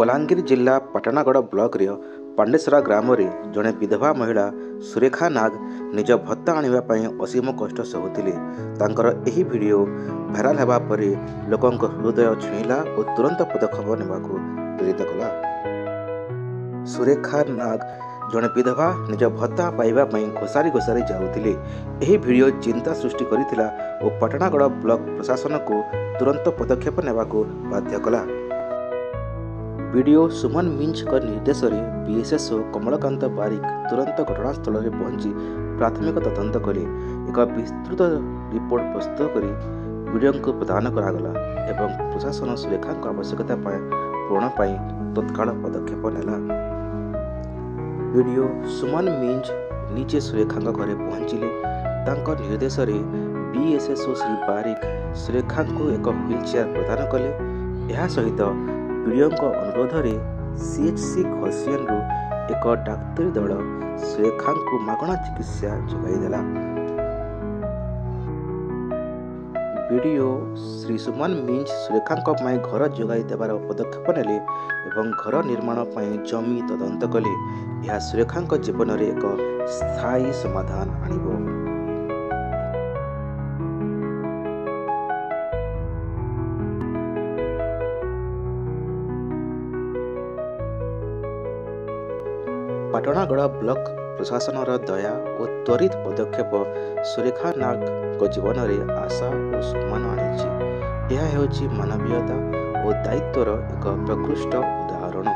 बलांगीर जिला पाटनागड़ ब्लॉक रे पांडेसरा ग्राम रे जड़े विधवा महिला सुरेखा नाग निज भत्ता आनिबा असीम कष्ट सहुथिले। तांकर एही वीडियो भाइराल हेबा परे लोकंक हृदय छुईला और तुरंत पदक्षेप नेबाकू प्रेरित कला। सुरेखा नाग जड़े विधवा निज भत्ता पाइबा घोषारी घोषारी जाउथिले। एही वीडियो चिंता सृष्टि करिथिला और पाटनागड़ ब्लॉक प्रशासन को तुरंत पदक्षेप नेबाकू बाध्य कला। वीडियो सुमन मिंज निर्देश में बीएसएसओ कमलकांत बारिक तुरंत घटनास्थल में पहुंची प्राथमिक तदंत कले। एक विस्तृत रिपोर्ट प्रस्तुत कर वीडियो को प्रदान करागला एवं प्रशासन सुरेखा आवश्यकता पूरण तत्काल पदक्षेप नेला। वीडियो सुमन मिंज निजे सुरेखा घरे पहुंचिले। तांकर निर्देश में बीएसएसओ श्री बारिक सुरेखा को एक व्हील चेयर प्रदान कले। यह सहित वीडियो अनुरोध रे सीएचसी खसियन रु एक डाक्तरी दल सुरेखा को मागणा चिकित्सा जोगाईदेला। वीडियो श्री सुमन मिंज सुरेखा घर जोगाई देवार पदक्षेप नेले एवं घर निर्माण जमी तदंत कले। यह सुरेखा जीवन में एक स्थायी समाधान आनिबो। पाटनागड़ ब्लॉक प्रशासन दया और त्वरित पदक्षेप सुरेखा नाग जीवन में आशा और सम्मान आनी। यह मानवीयता और दायित्वर एक प्रकृष्ट उदाहरण।